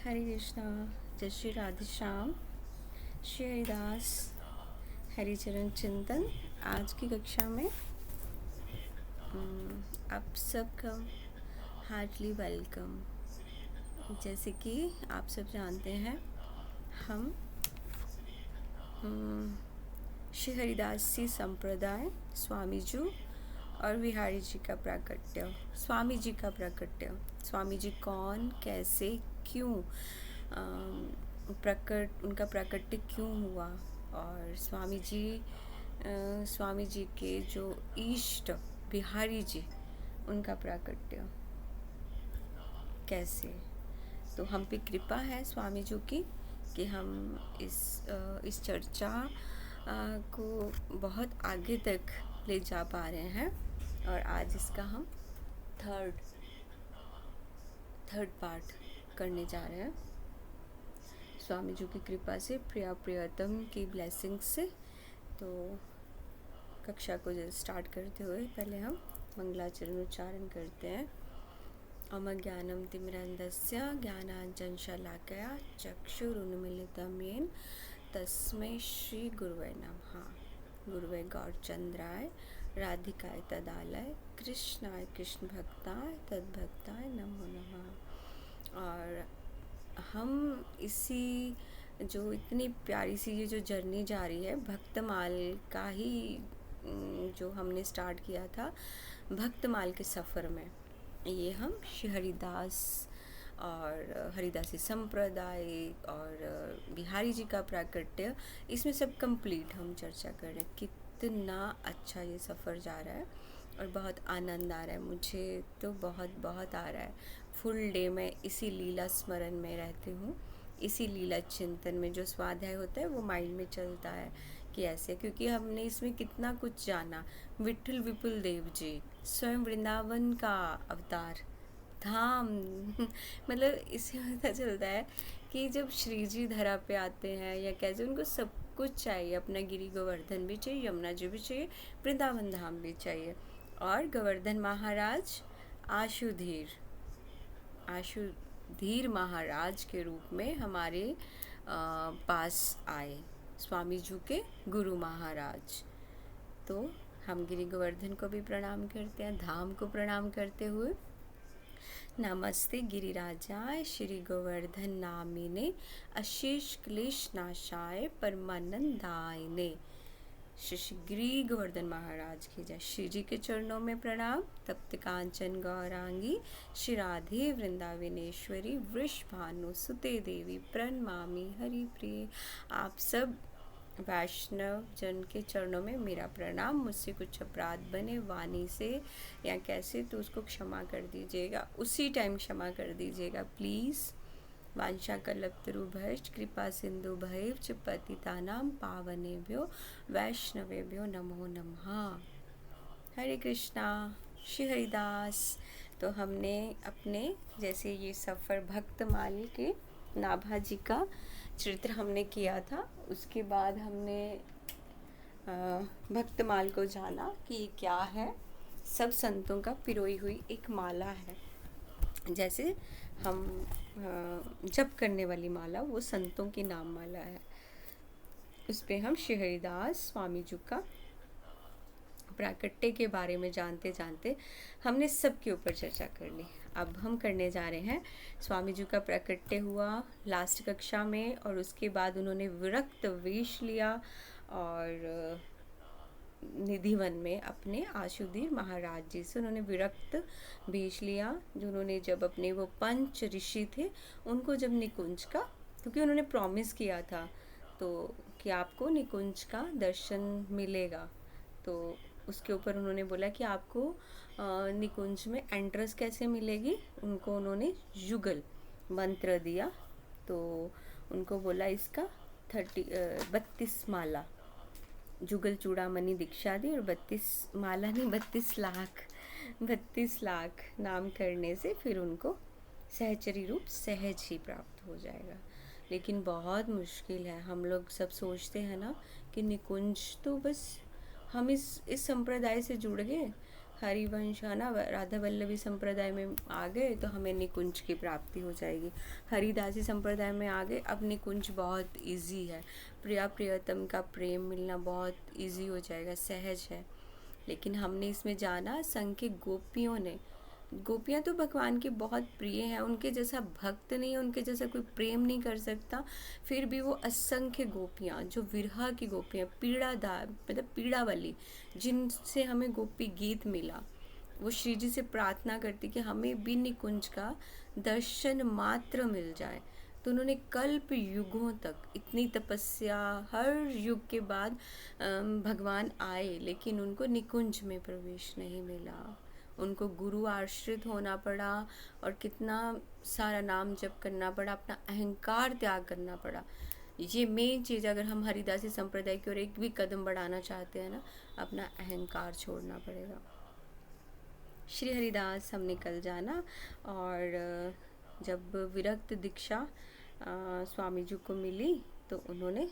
हरे कृष्णा। जय श्री राधे श्याम। श्री हरिदास हरिचरण चिंतन। आज की कक्षा में आप सबका हार्टली वेलकम। जैसे कि आप सब जानते हैं, हम श्री हरिदासी संप्रदाय, स्वामी जी और विहारी जी का प्राकट्य। स्वामी जी का प्राकट्य, स्वामी जी कौन, कैसे, क्यों उनका प्राकट्य क्यों हुआ, और स्वामी जी के जो इष्ट बिहारी जी, उनका प्राकट्य कैसे। तो हम पे कृपा है स्वामी जी की कि हम इस चर्चा को बहुत आगे तक ले जा पा रहे हैं, और आज इसका हम थर्ड पार्ट करने जा रहे हैं स्वामी जी की कृपा से, प्रिया प्रियतम की ब्लेसिंग से। तो कक्षा को स्टार्ट करते हुए पहले हम मंगलाचरण उच्चारण करते हैं। अम ज्ञानम तिमिरन्धस्य ज्ञानाञ्जनशलाकया चक्षुरुन्मीलितं येन तस्मै श्री गुरुवे नमः। गुरुवे गौरचंद्राय राधिकाय तदालय कृष्णाय कृष्ण भक्ताय तद्भक्ताय नमो नमः। और हम इसी जो इतनी प्यारी सी ये जो जर्नी जा रही है, भक्तमाल का ही जो हमने स्टार्ट किया था, भक्तमाल के सफ़र में, ये हम श्री हरिदास और हरिदासी संप्रदाय और बिहारी जी का प्राकट्य, इसमें सब कंप्लीट हम चर्चा कर रहे हैं। कितना अच्छा ये सफ़र जा रहा है और बहुत आनंद आ रहा है, मुझे तो बहुत बहुत आ रहा है। फुल डे मैं इसी लीला स्मरण में रहती हूँ, इसी लीला चिंतन में जो स्वाध्याय होता है वो माइंड में चलता है कि ऐसे, क्योंकि हमने इसमें कितना कुछ जाना। विठल विपुल देव जी स्वयं वृंदावन का अवतार धाम मतलब इससे पता चलता है कि जब श्री जी धरा पे आते हैं या कैसे, उनको सब कुछ चाहिए। अपना गिरी गोवर्धन भी चाहिए, यमुना जी भी चाहिए, वृंदावन धाम भी चाहिए। और गोवर्धन महाराज आशुधीर महाराज के रूप में हमारे पास आए, स्वामी जी के गुरु महाराज। तो हम गिरी गोवर्धन को भी प्रणाम करते हैं, धाम को प्रणाम करते हुए नमस्ते गिरिराजाय श्री गोवर्धन नामिने अशेष क्लेश नाशाय परमानंदायने। श्री गिरी गोवर्धन महाराज की जय। श्री जी के चरणों में प्रणाम। तप्त कांचन गौरांगी श्री राधे वृंदावनेश्वरी वृषभानु सुते देवी प्रणमामि हरि प्रिय। आप सब वैष्णव जन के चरणों में मेरा प्रणाम। मुझसे कुछ अपराध बने वाणी से या कैसे, तो उसको क्षमा कर दीजिएगा, उसी टाइम क्षमा कर दीजिएगा प्लीज़। वांछा कल्पतरुभ्यश्च कृपा सिंधु भैव च पतितानां पावनेभ्यो वैष्णवेभ्यो नमो नमः। हरे कृष्णा। श्री हरिदास। तो हमने अपने जैसे ये सफ़र भक्तमाल के नाभा जी का चरित्र हमने किया था, उसके बाद हमने भक्तमाल को जाना कि क्या है। सब संतों का पिरोई हुई एक माला है। जैसे हम जप करने वाली माला, वो संतों की नाम माला है। उस पे हम श्री हरिदास स्वामी जी का प्राकट्य के बारे में जानते जानते हमने सब के ऊपर चर्चा कर ली। अब हम करने जा रहे हैं, स्वामी जी का प्राकट्य हुआ लास्ट कक्षा में, और उसके बाद उन्होंने विरक्त वेश लिया और निधिवन में अपने आशुधीर महाराज जी से उन्होंने विरक्त वेश लिया। जो उन्होंने जब अपने वो पंच ऋषि थे उनको जब निकुंज का, क्योंकि उन्होंने प्रॉमिस किया था तो कि आपको निकुंज का दर्शन मिलेगा, तो उसके ऊपर उन्होंने बोला कि आपको निकुंज में एंट्रेंस कैसे मिलेगी। उनको उन्होंने युगल मंत्र दिया, तो उनको बोला इसका 32 माला जुगल चूड़ामणि दीक्षा दी, और 32 माला नहीं 32 लाख नाम करने से फिर उनको सहचरी रूप सहज ही प्राप्त हो जाएगा। लेकिन बहुत मुश्किल है। हम लोग सब सोचते हैं ना कि निकुंज तो बस हम इस संप्रदाय से जुड़ गए हरिवंश है ना, राधा वल्लभी संप्रदाय में आ गए तो हमें निकुंज की प्राप्ति हो जाएगी। हरिदासी संप्रदाय में आ गए, अब निकुंज बहुत इजी है, प्रिया प्रियतम का प्रेम मिलना बहुत इजी हो जाएगा, सहज है। लेकिन हमने इसमें जाना संघ के गोपियों ने, गोपियाँ तो भगवान की बहुत प्रिय हैं, उनके जैसा भक्त नहीं है, उनके जैसा कोई प्रेम नहीं कर सकता। फिर भी वो असंख्य गोपियाँ जो विरह की गोपियाँ, पीड़ादार मतलब पीड़ा वाली, जिनसे हमें गोपी गीत मिला, वो श्री जी से प्रार्थना करती कि हमें भी निकुंज का दर्शन मात्र मिल जाए। तो उन्होंने कल्प युगों तक इतनी तपस्या, हर युग के बाद भगवान आए, लेकिन उनको निकुंज में प्रवेश नहीं मिला। उनको गुरु आश्रित होना पड़ा और कितना सारा नाम जप करना पड़ा, अपना अहंकार त्याग करना पड़ा। ये मेन चीज़, अगर हम हरिदासी संप्रदाय की ओर एक भी कदम बढ़ाना चाहते हैं ना, अपना अहंकार छोड़ना पड़ेगा। श्री हरिदास हमने कल जाना, और जब विरक्त दीक्षा स्वामी जी को मिली तो उन्होंने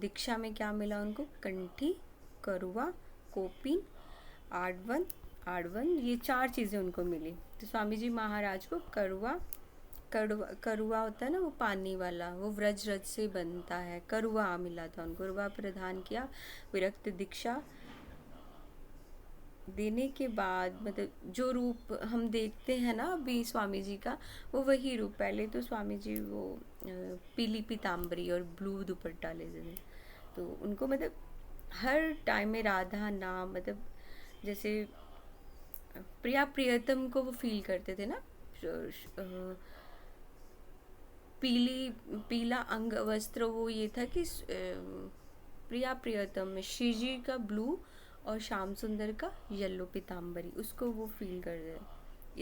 दीक्षा में क्या मिला उनको, कंठी, करुआ, कोपिन, आडवन, ये 4 चीज़ें उनको मिली। तो स्वामी जी महाराज को करुआ होता है ना, वो पानी वाला, वो व्रज रज से बनता है, करुआ मिला था उनको, करुआ प्रदान किया। विरक्त दीक्षा देने के बाद मतलब जो रूप हम देखते हैं ना अभी स्वामी जी का, वो वही रूप। पहले तो स्वामी जी वो पीली पीताम्बरी और ब्लू दुपट्टा लेते थे, तो उनको मतलब हर टाइम में राधा नाम, मतलब जैसे प्रिया प्रियतम को वो फील करते थे ना। पीला अंग वस्त्र वो ये था कि प्रिया प्रियतम में श्री जी का ब्लू और श्याम सुंदर का येलो पीताम्बरी, उसको वो फील कर रहे।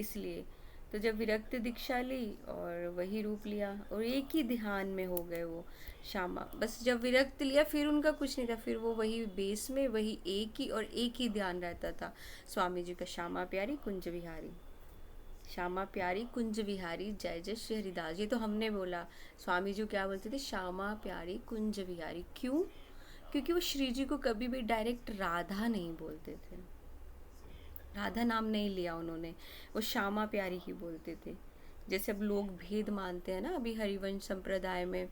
इसलिए तो जब विरक्त दीक्षा ली और वही रूप लिया और एक ही ध्यान में हो गए वो श्यामा। बस जब विरक्त लिया फिर उनका कुछ नहीं था, फिर वो वही बेस में वही एक ही और एक ही ध्यान रहता था स्वामी जी का, श्यामा प्यारी कुंज विहारी, श्यामा प्यारी कुंज विहारी, जय जय श्री हरिदास। ये तो हमने बोला, स्वामी जी क्या बोलते थे, श्यामा प्यारी कुंज विहारी। क्यों? क्योंकि वो श्री जी को कभी भी डायरेक्ट राधा नहीं बोलते थे, राधा नाम नहीं लिया उन्होंने, वो श्यामा प्यारी ही बोलते थे। जैसे अब लोग भेद मानते हैं ना, अभी हरिवंश संप्रदाय में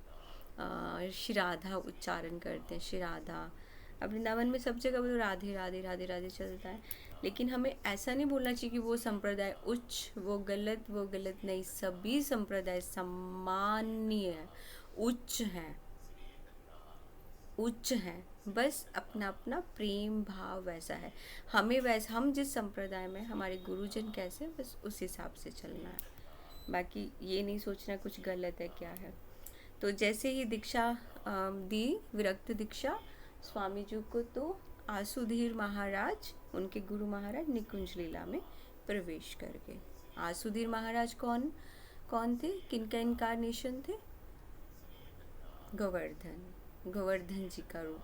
श्री राधा उच्चारण करते हैं, श्री राधा। अब वृंदावन में सब जगह वो राधे राधे राधे राधे चलता है, लेकिन हमें ऐसा नहीं बोलना चाहिए कि वो संप्रदाय उच्च, वो गलत नहीं। सभी संप्रदाय सम्माननीय है, उच्च हैं, बस अपना अपना प्रेम भाव वैसा है। हमें वैसा, हम जिस संप्रदाय में, हमारे गुरुजन कैसे, बस उस हिसाब से चलना है। बाकी ये नहीं सोचना कुछ गलत है क्या है। तो जैसे ही दीक्षा दी, विरक्त दीक्षा स्वामी जी को, तो आसुधीर महाराज, उनके गुरु महाराज निकुंज लीला में प्रवेश कर गए। आसुधीर महाराज कौन थे, किनका इनकारनेशन थे? गोवर्धन जी का रूप।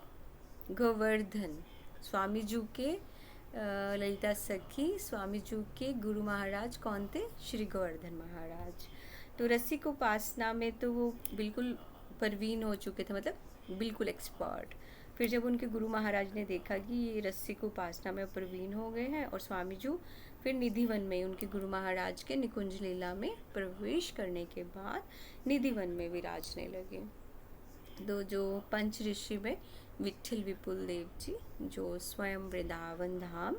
गोवर्धन स्वामी जी के ललिता सखी स्वामी जी के गुरु महाराज कौन थे? श्री गोवर्धन महाराज। तो रसिक उपासना में तो वो बिल्कुल परवीन हो चुके थे, मतलब बिल्कुल एक्सपर्ट। फिर जब उनके गुरु महाराज ने देखा कि ये रसिक उपासना में प्रवीण हो गए हैं, और स्वामी जी फिर निधिवन में उनके गुरु महाराज के निकुंज लीला में प्रवेश करने के बाद निधिवन में विराजने लगे। तो जो पंच ऋषि में विट्ठल विपुल देव जी, जो स्वयं वृंदावन धाम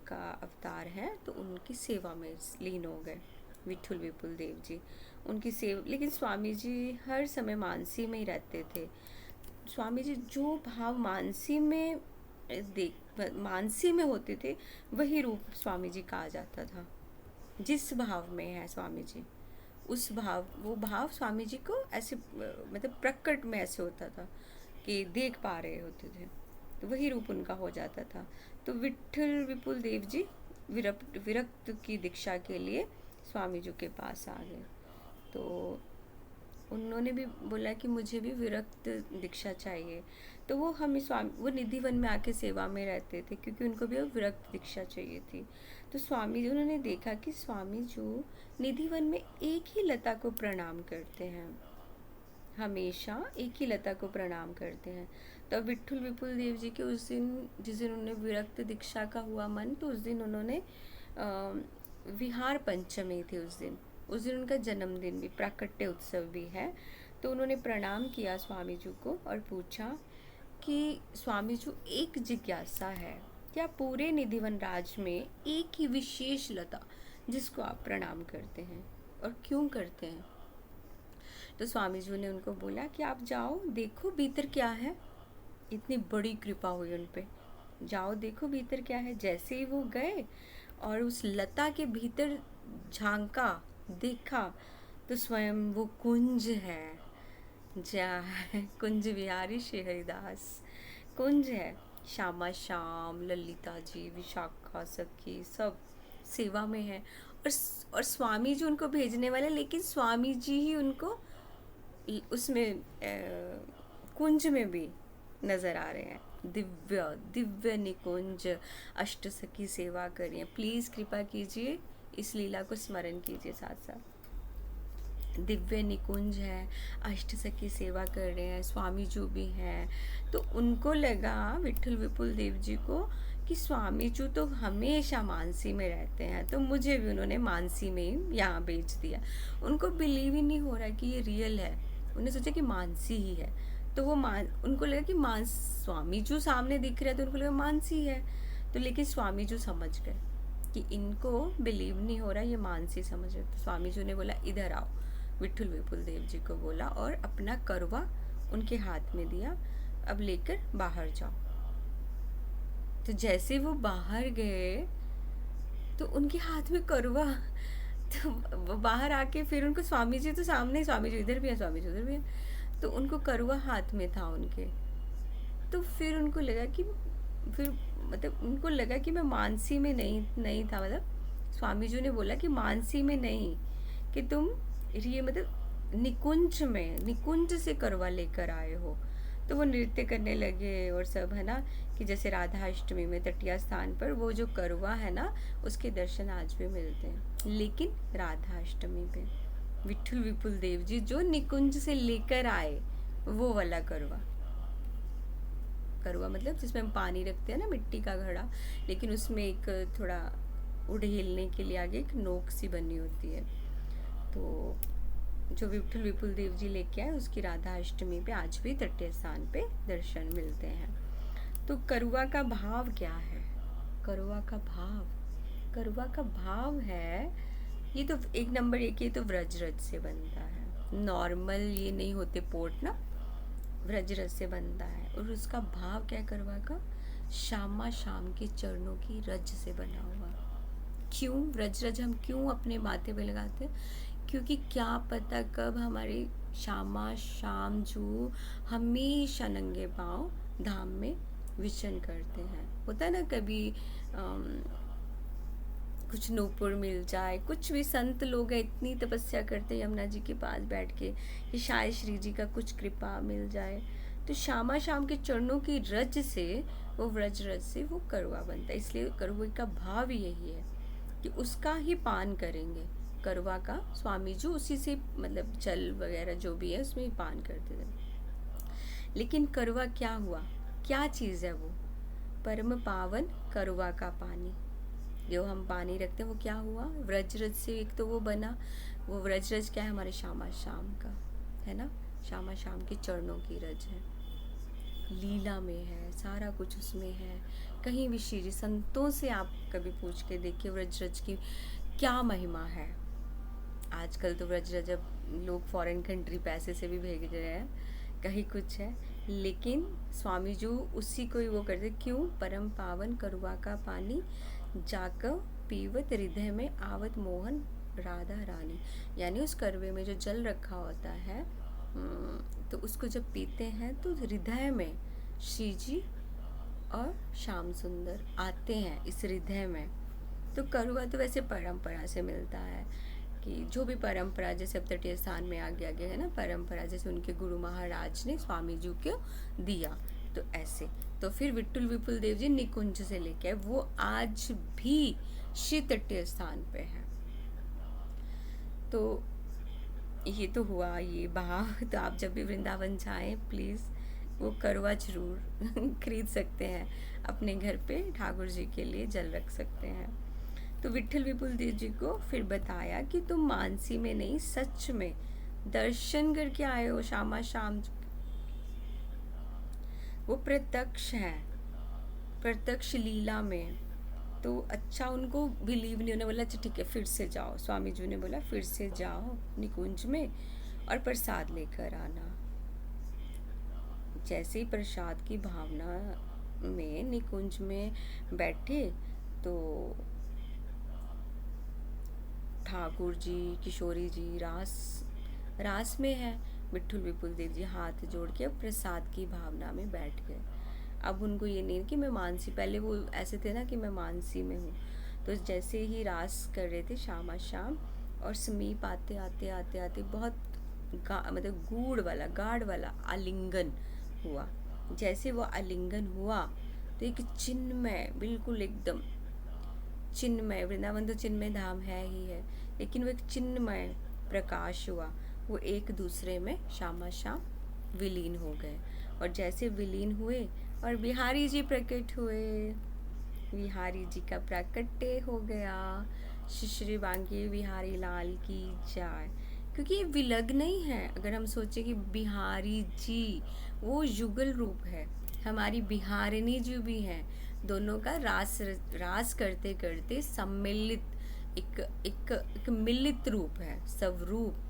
का अवतार है, तो उनकी सेवा में लीन हो गए विट्ठल विपुल देव जी, उनकी सेवा। लेकिन स्वामी जी हर समय मानसी में ही रहते थे। स्वामी जी जो भाव मानसी में होते थे, वही रूप स्वामी जी का आ जाता था। जिस भाव में है स्वामी जी, वो भाव स्वामी जी को ऐसे मतलब प्रकट में ऐसे होता था कि देख पा रहे होते थे, तो वही रूप उनका हो जाता था। तो विट्ठल विपुल देव जी विरक्त की दीक्षा के लिए स्वामी जी के पास आ गए। तो उन्होंने भी बोला कि मुझे भी विरक्त दीक्षा चाहिए। तो वो निधिवन में आके सेवा में रहते थे, क्योंकि उनको भी विरक्त दीक्षा चाहिए थी। तो स्वामी जी, उन्होंने देखा कि स्वामी जी निधिवन में एक ही लता को प्रणाम करते हैं, हमेशा एक ही लता को प्रणाम करते हैं। तो अब विट्ठल विपुल देव जी के उस दिन, जिस दिन उन्हें विरक्त दीक्षा का हुआ मन, तो उस दिन उन्होंने विहार पंचमी थी उस दिन उनका जन्मदिन भी, प्राकट्य उत्सव भी है। तो उन्होंने प्रणाम किया स्वामी जी को और पूछा कि स्वामी जी, एक जिज्ञासा है, क्या पूरे निधिवन राज में एक ही विशेष लता जिसको आप प्रणाम करते हैं, और क्यों करते हैं? तो स्वामी जी ने उनको बोला कि आप जाओ देखो भीतर क्या है। इतनी बड़ी कृपा हुई उन पे, जाओ देखो भीतर क्या है। जैसे ही वो गए और उस लता के भीतर झांका, देखा, तो स्वयं वो कुंज है, जय कुंज विहारी श्री हरिदास। कुंज है, श्यामा श्याम, ललिता जी, विशाखा सखी सब सेवा में है, और स्वामी जी उनको भेजने वाले, लेकिन स्वामी जी ही उनको उसमें कुंज में भी नज़र आ रहे हैं। दिव्य दिव्य निकुंज, अष्ट सखी सेवा करिए। प्लीज़ कृपा कीजिए, इस लीला को स्मरण कीजिए साथ साथ। दिव्य निकुंज है, अष्ट सखी सेवा कर रहे हैं, स्वामी जी भी हैं। तो उनको लगा, विट्ठल विपुल देव जी को, कि स्वामी जी तो हमेशा मानसी में रहते हैं, तो मुझे भी उन्होंने मानसी में ही यहाँ भेज दिया। उनको बिलीव ही नहीं हो रहा कि ये रियल है। उन्हें सोचा कि मानसी ही है, तो वो उनको लगा कि स्वामी जी सामने दिख रहे हैं, तो उनको लगा मानसी है। तो लेकिन स्वामी जी समझ गए कि इनको बिलीव नहीं हो रहा, ये मानसी समझ रहे। तो स्वामी जी ने बोला इधर आओ, विट्ठल विपुल देव जी को बोला और अपना करवा उनके हाथ में दिया, अब लेकर बाहर जाओ। तो जैसे वो बाहर गए तो उनके हाथ में करवा, तो वो बाहर आके फिर उनको स्वामी जी तो सामने, स्वामी जी इधर भी है, स्वामी जी उधर भी है, तो उनको करवा हाथ में था उनके। तो फिर उनको लगा कि, फिर मतलब उनको लगा कि मैं मानसी में नहीं था। मतलब स्वामी जी ने बोला कि मानसी में नहीं, कि तुम ये मतलब निकुंज से करवा लेकर आए हो। तो वो नृत्य करने लगे और सब, है ना, कि जैसे राधा अष्टमी में तटिया स्थान पर वो जो करवा है ना, उसके दर्शन आज भी मिलते हैं। लेकिन राधा अष्टमी पे विट्ठल विपुल देव जी जो निकुंज से लेकर आए, वो वाला करवा मतलब जिसमें हम पानी रखते हैं ना, मिट्टी का घड़ा, लेकिन उसमें एक थोड़ा उड़ेलने के लिए आगे एक नोक सी बनी होती है। तो जो विट्ठल विपुल देव जी लेके आए, उसकी राधा अष्टमी पे आज भी तटीय स्थान पे दर्शन मिलते हैं। तो करुआ का भाव क्या है? करुआ का भाव है, ये तो एक नंबर एक, ये तो व्रजरज से बनता है। नॉर्मल ये नहीं होते पोर्ट ना, व्रजरज से बनता है। और उसका भाव क्या है करुआ का? श्यामा श्याम के चरणों की रज से बना हुआ। क्यों व्रजरज हम क्यों अपने माथे पे लगाते हैं? क्योंकि क्या पता कब हमारे श्यामा श्याम जो हमेशा नंगे पाँव धाम में विचरण करते हैं। होता है ना, कभी कुछ नूपुर मिल जाए, कुछ भी संत लोग हैं इतनी तपस्या करते हैं यमुना जी के पास बैठ के कि शायद श्री जी का कुछ कृपा मिल जाए। तो श्यामा श्याम के चरणों की रज से, वो व्रज रज से वो करवा बनता है। इसलिए करुए का भाव यही है कि उसका ही पान करेंगे। करवा का स्वामी जी उसी से, मतलब जल वगैरह जो भी है उसमें ही पान करते थे। लेकिन करवा क्या हुआ, क्या चीज़ है वो? परम पावन करवा का पानी, जो हम पानी रखते हैं वो क्या हुआ? व्रजरज से एक तो वो बना। वो व्रजरज क्या है? हमारे श्यामा श्याम का, है ना, श्यामा श्याम के चरणों की रज है, लीला में है, सारा कुछ उसमें है। कहीं भी श्री संतों से आप कभी पूछ के देखिए व्रजरज की क्या महिमा है। आजकल तो व्रजरज अब लोग फॉरेन कंट्री पैसे से भी भेज रहे हैं, कहीं कुछ है, लेकिन स्वामी जी उसी को ही वो करते। क्यों? परम पावन करुआ का पानी जाकर पीवत हृदय में आवत मोहन राधा रानी, यानी उस करवे में जो जल रखा होता है, तो उसको जब पीते हैं तो हृदय में श्री जी और श्याम सुंदर आते हैं इस हृदय में। तो करुआ तो वैसे परंपरा से मिलता है, कि जो भी परंपरा, जैसे अब तटीय स्थान में आगे आगे है ना परंपरा, जैसे उनके गुरु महाराज ने स्वामी जी को दिया, तो ऐसे। तो फिर विट्ठल विपुल देव जी निकुंज से लेके वो आज भी श्री तटीय स्थान पे है। तो ये तो हुआ ये भाव। तो आप जब भी वृंदावन जाएं प्लीज़ वो करवा जरूर खरीद सकते हैं, अपने घर पे ठाकुर जी के लिए जल रख सकते हैं। तो विट्ठल विपुल देव जी को फिर बताया कि तुम मानसी में नहीं, सच में दर्शन करके आए हो शामा शाम। वो प्रत्यक्ष है, प्रत्यक्ष लीला में। तो अच्छा उनको बिलीव नहीं होने, बोला अच्छा ठीक है फिर से जाओ। स्वामी जी ने बोला फिर से जाओ निकुंज में और प्रसाद लेकर आना। जैसे ही प्रसाद की भावना में निकुंज में बैठे तो ठाकुर जी, किशोरी जी रास में है। विट्ठल विपुल देव जी हाथ जोड़ के अब प्रसाद की भावना में बैठ गए। अब उनको ये नहीं कि मैं मानसी, पहले वो ऐसे थे ना कि मैं मानसी में हूँ। तो जैसे ही रास कर रहे थे शामा शाम और समीप आते आते आते आते बहुत मतलब गाढ़ वाला आलिंगन हुआ। जैसे वो आलिंगन हुआ तो एक चिन्मय, बिल्कुल एकदम चिन्मय, वृंदावन तो चिन्मय धाम है ही है, लेकिन वो एक चिन्मय प्रकाश हुआ। वो एक दूसरे में शामा शाम विलीन हो गए। और जैसे विलीन हुए और बिहारी जी प्रकट हुए, बिहारी जी का प्राकट्य हो गया। श्री बांके बिहारी लाल की जय। क्योंकि ये विलग नहीं है। अगर हम सोचें कि बिहारी जी वो युगल रूप है, हमारी बिहारिणी जी भी हैं, दोनों का रास करते करते सम्मिलित एक मिलित रूप है, स्वरूप।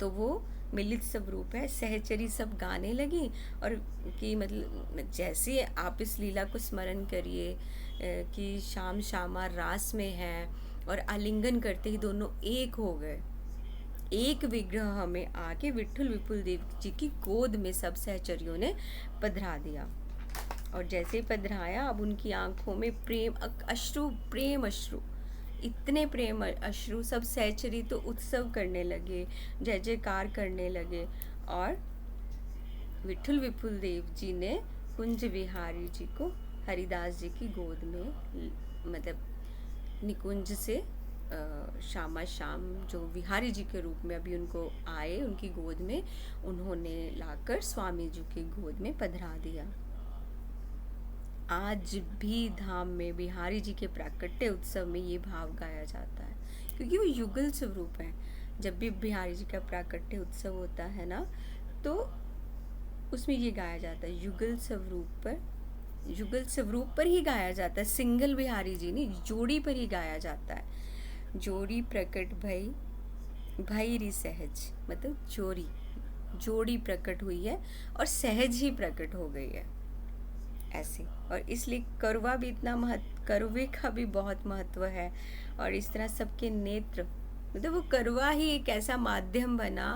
तो वो मिलित स्वरूप है। सहचरी सब गाने लगी और कि मतलब जैसे आप इस लीला को स्मरण करिए कि शाम शामा रास में है और आलिंगन करते ही दोनों एक हो गए। एक विग्रह में आके विट्ठल विपुल देव जी की गोद में सब सहचरियों ने पधरा दिया। और जैसे ही पधराया, अब उनकी आंखों में प्रेम अश्रु, प्रेम अश्रु, इतने प्रेम अश्रु, सब सहचरी तो उत्सव करने लगे, जय जयकार करने लगे। और विट्ठल विपुल देव जी ने कुंज विहारी जी को हरिदास जी की गोद में, मतलब निकुंज से शामा शाम जो विहारी जी के रूप में अभी उनको आए, उनकी गोद में उन्होंने लाकर स्वामी जी की गोद में पधरा दिया। आज भी धाम में बिहारी जी के प्राकट्य उत्सव में ये भाव गाया जाता है, क्योंकि वो युगल स्वरूप है। जब भी बिहारी जी का प्राकट्य उत्सव होता है ना, तो उसमें ये गाया जाता है, युगल स्वरूप पर ही गाया जाता है। सिंगल बिहारी जी नहीं, जोड़ी पर ही गाया जाता है। जोड़ी प्रकट भई री सहज, मतलब जोड़ी प्रकट हुई है और सहज ही प्रकट हो गई है ऐसे। और इसलिए करवा भी इतना करवे का भी बहुत महत्व है। और इस तरह सबके नेत्र, मतलब वो करवा ही एक ऐसा माध्यम बना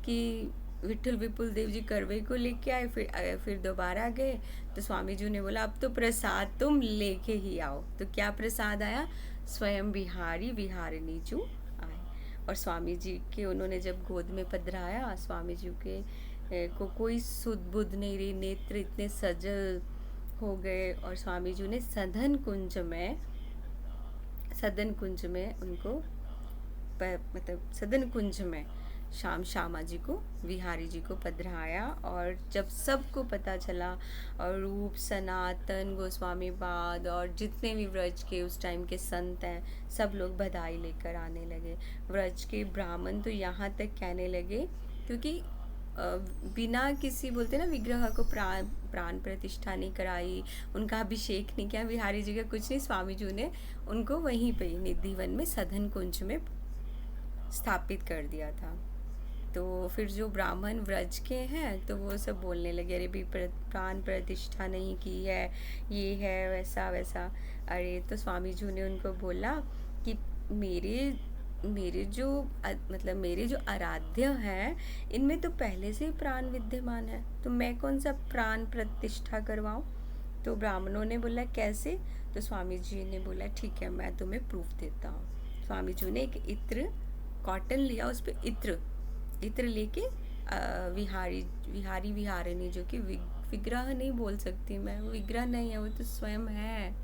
कि विट्ठल विपुल देव जी करवे को लेके आए, फिर दोबारा गए तो स्वामी जी ने बोला अब तो प्रसाद तुम लेके ही आओ। तो क्या प्रसाद आया? स्वयं विहारिणी जी आए। और स्वामी जी के उन्होंने जब गोद में पधराया, स्वामी जी के को कोई सुध बुध नहीं रही, नेत्र इतने सजल हो गए। और स्वामी जी ने सदन कुंज में उनको मतलब सदन कुंज में श्यामा जी को, विहारी जी को पधराया। और जब सबको पता चला, और रूप, सनातन, गोस्वामी पाद और जितने भी व्रज के उस टाइम के संत हैं, सब लोग बधाई लेकर आने लगे। व्रज के ब्राह्मण तो यहाँ तक कहने लगे, क्योंकि बिना किसी, बोलते ना, विग्रह को प्राण प्रतिष्ठा नहीं कराई, उनका अभिषेक नहीं किया, बिहारी जी का कुछ नहीं, स्वामी जी ने उनको वहीं पे निधिवन में सदन कुंज में स्थापित कर दिया था। तो फिर जो ब्राह्मण व्रज के हैं तो वो सब बोलने लगे, अरे भी प्राण प्रतिष्ठा नहीं की है, ये है वैसा वैसा। अरे तो स्वामी जी ने उनको बोला कि मेरे जो आराध्य हैं, इनमें तो पहले से ही प्राण विद्यमान है, तो मैं कौन सा प्राण प्रतिष्ठा करवाऊँ? तो ब्राह्मणों ने बोला कैसे? तो स्वामी जी ने बोला ठीक है, मैं तुम्हें प्रूफ देता हूँ। स्वामी जी ने एक इत्र, कॉटन लिया, उस पर इत्र लेके विहारिणी जो कि विग्रह नहीं बोल सकती मैं, वो विग्रह नहीं है, वो तो स्वयं है,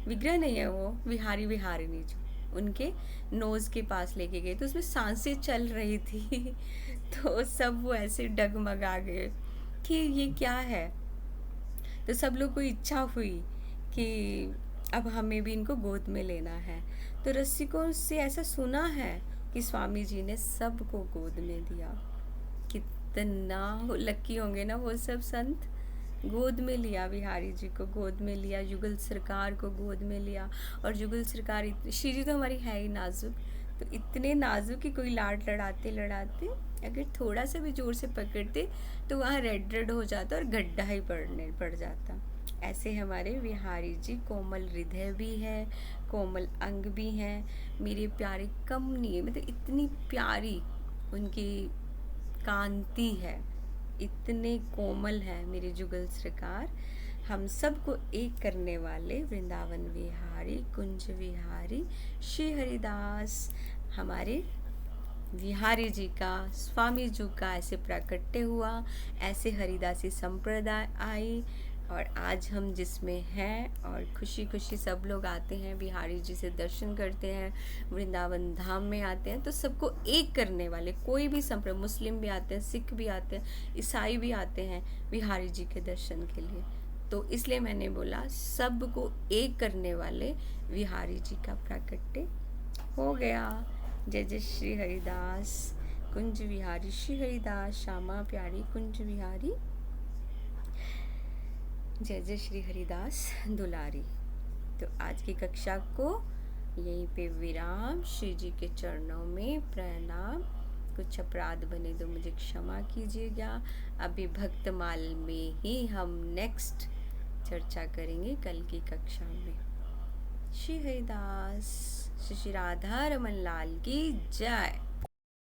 विग्रह नहीं है वो, विहारिणी जो, उनके नोज़ के पास लेके गए तो उसमें सांसें चल रही थी तो सब वो ऐसे डगमगा गए। कि ये क्या है। तो सब लोग को इच्छा हुई कि अब हमें भी इनको गोद में लेना है। तो रसिकों से ऐसा सुना है कि स्वामी जी ने सबको गोद में दिया। कितना लकी होंगे ना वो सब संत। गोद में लिया, बिहारी जी को गोद में लिया, युगल सरकार को गोद में लिया। और युगल सरकार श्री जी तो हमारी है ही नाजुक, तो इतने नाजुक कि कोई लाड लड़ाते लड़ाते अगर थोड़ा सा भी जोर से पकड़ते तो वहाँ रेड रेड हो जाता और गड्ढा ही पड़ जाता। ऐसे हमारे बिहारी जी कोमल हृदय भी है, कोमल अंग भी हैं, मेरे प्यारे कम नहीं है, मतलब इतनी प्यारी उनकी कांति है, इतने कोमल है मेरे जुगल सरकार। हम सबको एक करने वाले वृंदावन विहारी, कुंज विहारी श्री हरिदास, हमारे विहारी जी का, स्वामी जी का ऐसे प्राकट्य हुआ, ऐसे हरिदासी संप्रदाय आई। और आज हम जिसमें हैं और खुशी खुशी सब लोग आते हैं, बिहारी जी से दर्शन करते हैं, वृंदावन धाम में आते हैं, तो सबको एक करने वाले कोई भी संप्रदाय, मुस्लिम भी आते हैं, सिख भी आते हैं, ईसाई भी आते हैं बिहारी जी के दर्शन के लिए। तो इसलिए मैंने बोला सबको एक करने वाले बिहारी जी का प्राकट्य हो गया। जय जय श्री हरिदास, कुंज विहारी श्री हरिदास, श्यामा प्यारी कुंज विहारी, जय जय श्री हरिदास दुलारी। तो आज की कक्षा को यहीं पे विराम। श्री जी के चरणों में प्रणाम। कुछ अपराध बने तो मुझे क्षमा कीजिएगा। अभी भक्तमाल में ही हम नेक्स्ट चर्चा करेंगे कल की कक्षा में। श्री हरिदास, श्री राधा रमन लाल की जय।